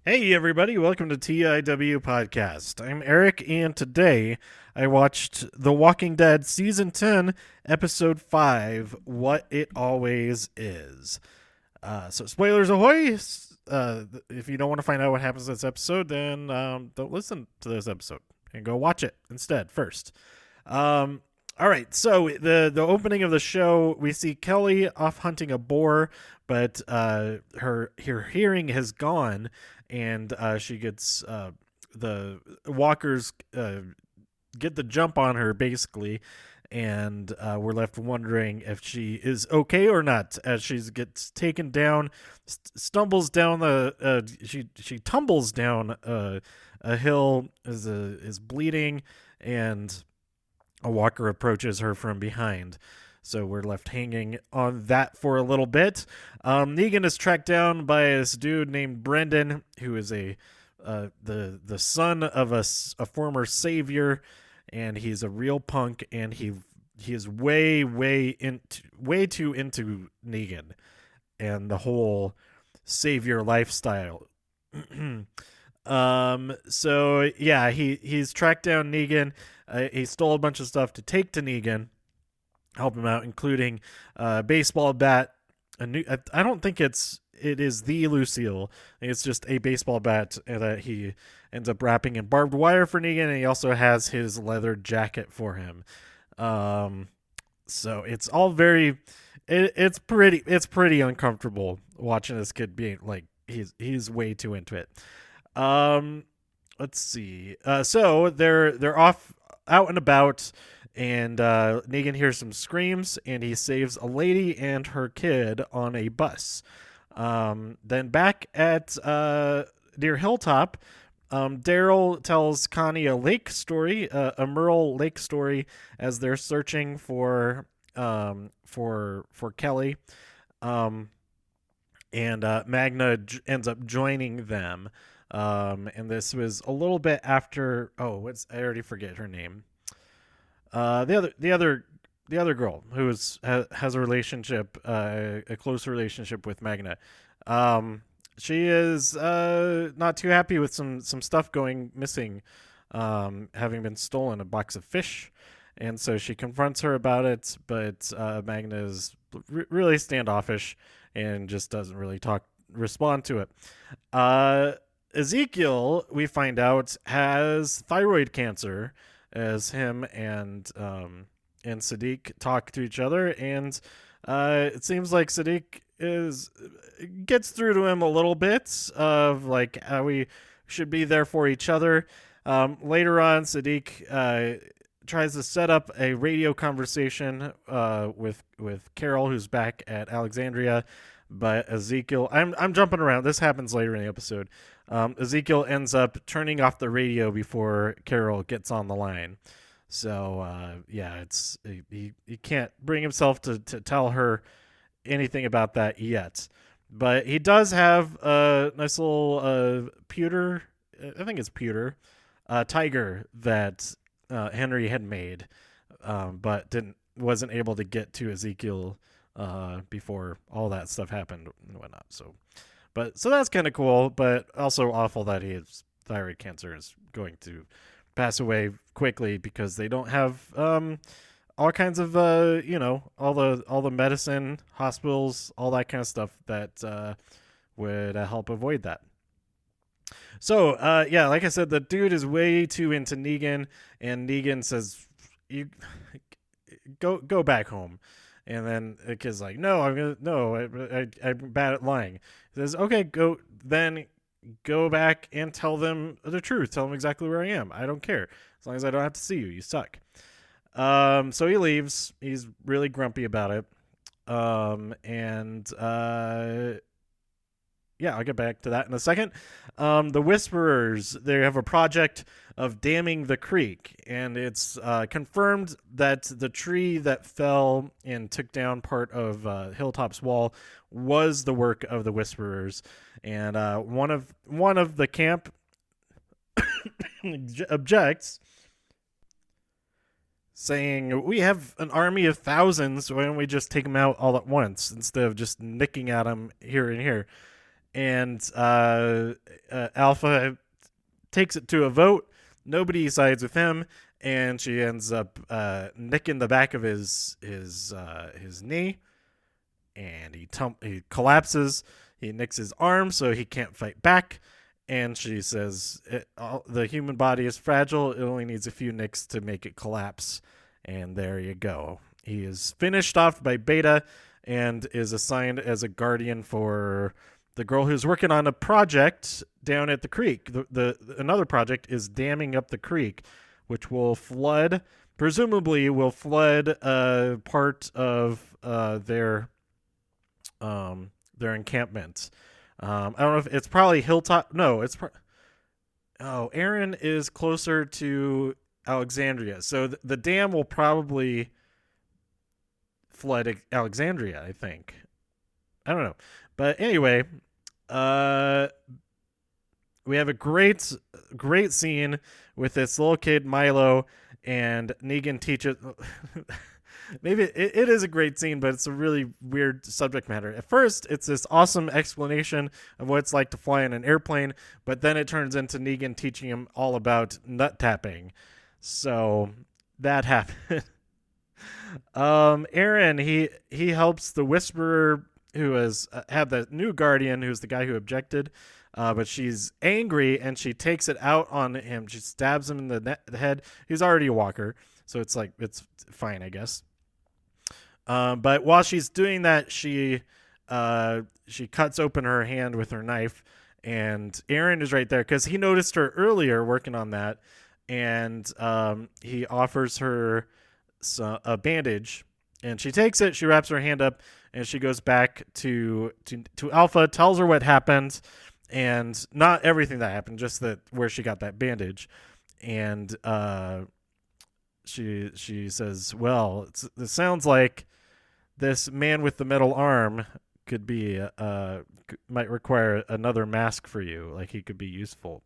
Hey, everybody, welcome to TIW Podcast. I'm Eric, and today I watched The Walking Dead Season 10, Episode 5 What It Always Is. So, spoilers ahoy! If you don't want to find out what happens in this episode, then don't listen to this episode and go watch it instead first. Um, all right, so the opening of the show, we see Kelly off hunting a boar, but her hearing has gone, and she gets the walkers get the jump on her basically, and we're left wondering if she is okay or not as she gets taken down, stumbles down she tumbles down a hill, is bleeding, and a walker approaches her from behind. So we're left hanging on that for a little bit. Negan is tracked down by this dude named Brendan, who is the son of a former savior, and he's a real punk, and he is way too into Negan and the whole savior lifestyle. So yeah, he's tracked down Negan. He stole a bunch of stuff to take to Negan, help him out, including a baseball bat. I don't think it is the Lucille. I think it's just a baseball bat that he ends up wrapping in barbed wire for Negan, and he also has his leather jacket for him. So it's all very, it's pretty uncomfortable watching this kid being like he's way too into it. Um, let's see. So they're off out and about, and Negan hears some screams, and he saves a lady and her kid on a bus. Then back at near Hilltop, Daryl tells Connie a lake story, a Merle Lake story, as they're searching for Kelly. Um, and Magna ends up joining them. And this was a little bit after. Oh, I already forget her name. The other girl who has a relationship, a close relationship with Magna. She is not too happy with some stuff going missing, having been stolen, a box of fish, and so she confronts her about it. But Magna is really standoffish and just doesn't really respond to it. Uh, Ezekiel, we find out, has thyroid cancer, as him and Sadiq talk to each other, and it seems like Sadiq is gets through to him a little bit of like how we should be there for each other. Later on, Sadiq tries to set up a radio conversation with Carol, who's back at Alexandria. But Ezekiel, I'm jumping around. This happens later in the episode. Ezekiel ends up turning off the radio before Carol gets on the line. So yeah, it's he can't bring himself to tell her anything about that yet. But he does have a nice little pewter, I think it's pewter, tiger that Henry had made, but wasn't able to get to Ezekiel before all that stuff happened and whatnot. So that's kind of cool, but also awful that his thyroid cancer is going to pass away quickly because they don't have all kinds of all the medicine, hospitals, all that kind of stuff that would help avoid that. So yeah, like I said, the dude is way too into Negan, and Negan says, "You go back home." And then the kid's like, "No, I'm gonna no, I'm bad at lying." He says, "Okay, go back and tell them the truth. Tell them exactly where I am. I don't care as long as I don't have to see you. You suck." So he leaves. He's really grumpy about it. And yeah, I'll get back to that in a second. The Whisperers, they have a project of damming the creek, and it's confirmed that the tree that fell and took down part of Hilltop's wall was the work of the Whisperers. And one of the camp objects, saying, "We have an army of thousands. Why don't we just take them out all at once instead of just nicking at them here and here?" and Alpha takes it to a vote. Nobody sides with him, and she ends up nicking the back of his knee, and he collapses. He nicks his arm, so he can't fight back. And she says the human body is fragile. It only needs a few nicks to make it collapse. And there you go. He is finished off by Beta and is assigned as a guardian for the girl who's working on a project down at the creek. The another project is damming up the creek, which will flood, presumably will flood part of their encampment. I don't know if it's probably Hilltop. No, Aaron is closer to Alexandria, so the dam will probably flood Alexandria, I think. I don't know, but anyway, uh, we have a great scene with this little kid Milo, and Negan teaches. Maybe it is a great scene, but it's a really weird subject matter. At first, it's this awesome explanation of what it's like to fly in an airplane, but then it turns into Negan teaching him all about nut tapping. So that happened. Aaron, he helps the Whisperer, who has had the new guardian, who's the guy who objected. But she's angry and she takes it out on him. She stabs him in the head. He's already a walker, so it's fine, I guess. But while she's doing that, she cuts open her hand with her knife, and Aaron is right there because he noticed her earlier working on that, and he offers her a bandage, and she takes it. She wraps her hand up, and she goes back to Alpha, tells her what happened, and not everything that happened, just that where she got that bandage, and she says, "Well, it sounds like this man with the metal arm could be might require another mask for you. Like he could be useful.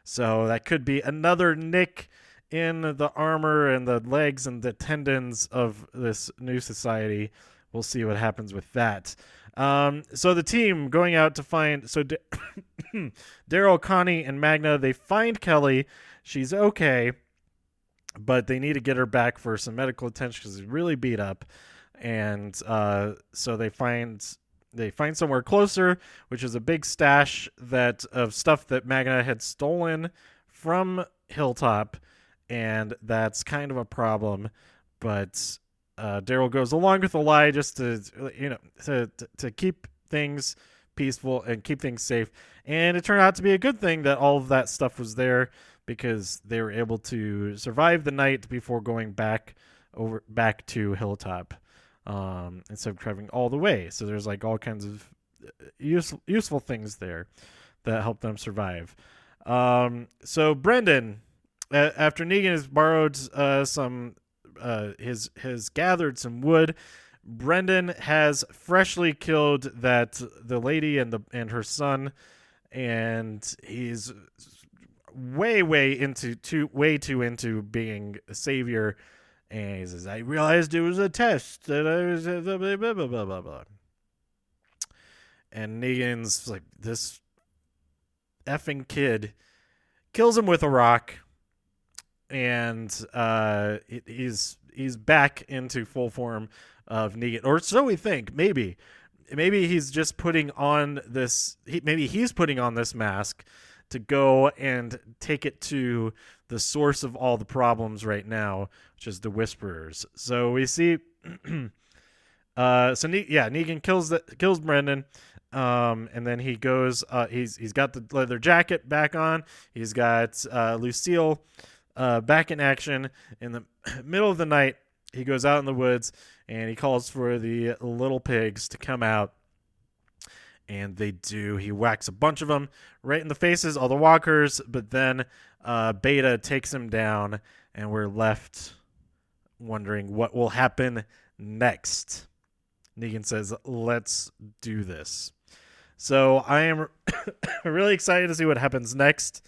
So that could be another nick in the armor and the legs and the tendons of this new society. We'll see what happens with that." So the team going out to find Daryl, Connie, and Magna. They find Kelly. She's okay, but they need to get her back for some medical attention because she's really beat up. And so they find somewhere closer, which is a big stash of stuff that Magna had stolen from Hilltop, and that's kind of a problem. But Daryl goes along with the lie just to keep things peaceful and keep things safe. And it turned out to be a good thing that all of that stuff was there, because they were able to survive the night before going back to Hilltop, instead of traveling all the way. So there's like all kinds of useful things there that help them survive. So Brendan, after Negan has borrowed has gathered some wood, Brendan has freshly killed the lady and her son, and he's way too into being a savior. And he says, "I realized it was a test that I was blah blah blah blah blah." And Negan's like, this effing kid kills him with a rock, and he's back into full form of Negan, or so we think. Maybe he's just putting on this. Maybe he's putting on this mask to go and take it to the source of all the problems right now, which is the Whisperers. So we see, Negan kills Brendan, and then he goes. He's got the leather jacket back on. He's got Lucille back in action. In the middle of the night, he goes out in the woods and he calls for the little pigs to come out. And they do. He whacks a bunch of them right in the faces, all the walkers, but then Beta takes him down, and we're left wondering what will happen next. Negan says, "Let's do this." So I am really excited to see what happens next.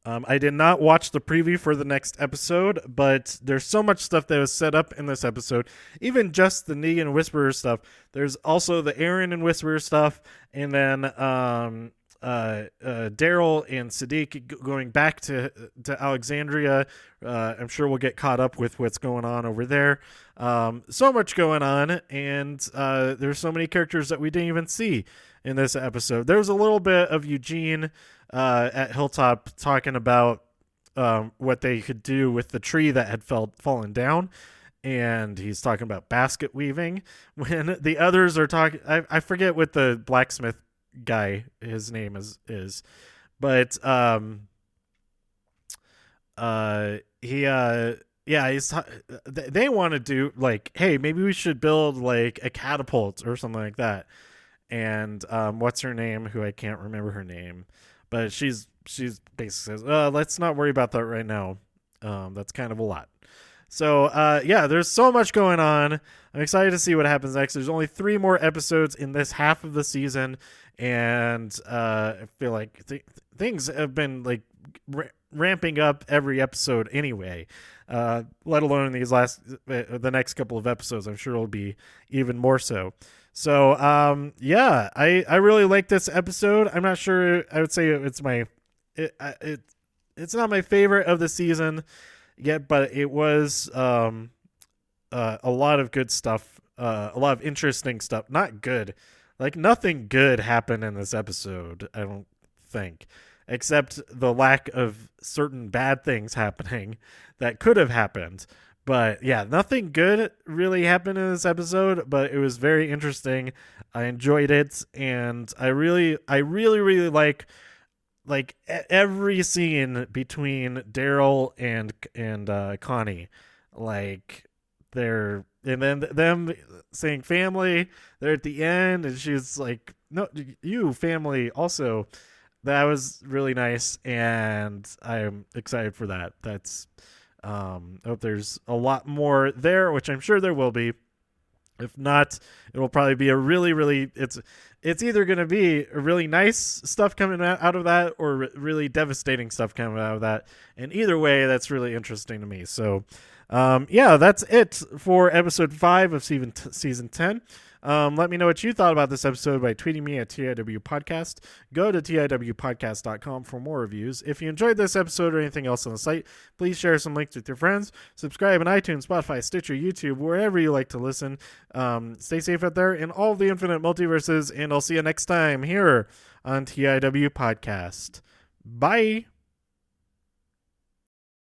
I did not watch the preview for the next episode, but there's so much stuff that was set up in this episode. Even just the Negan and Whisperer stuff. There's also the Aaron and Whisperer stuff, and then Daryl and Siddiq going back to Alexandria. I'm sure we'll get caught up with what's going on over there. So much going on, and there's so many characters that we didn't even see in this episode. There's a little bit of Eugene at Hilltop talking about what they could do with the tree that had fallen down. And he's talking about basket weaving when the others are talking. I forget what the blacksmith guy, his name is, but they want to do like, hey, maybe we should build like a catapult or something like that. And what's her name, who I can't remember her name, but she's basically says, let's not worry about that right now. That's kind of a lot. So, there's so much going on. I'm excited to see what happens next. There's only 3 more episodes in this half of the season, and I feel like things have been like ramping up every episode anyway. Let alone in these the next couple of episodes. I'm sure it'll be even more so. So, I really like this episode. I'm not sure. I would say it's it's not my favorite of the season yet, but it was a lot of good stuff, a lot of interesting stuff. Not good, like nothing good happened in this episode, I don't think, except the lack of certain bad things happening that could have happened. But yeah, nothing good really happened in this episode, but it was very interesting. I enjoyed it, and I really like every scene between Daryl and Connie. Like they're, and then them saying family, they're at the end, and she's like, no, you family also. That was really nice, and I'm excited for that. That's I hope there's a lot more there, which I'm sure there will be. If not, it will probably be a really it's either going to be a really nice stuff coming out of that or really devastating stuff coming out of that. And either way, that's really interesting to me. So, that's it for episode 5 of season 10. Let me know what you thought about this episode by tweeting me at TIW Podcast. Go to TIWpodcast.com for more reviews. If you enjoyed this episode or anything else on the site, please share some links with your friends. Subscribe on iTunes, Spotify, Stitcher, YouTube, wherever you like to listen. Stay safe out there in all the infinite multiverses, and I'll see you next time here on TIW Podcast. Bye.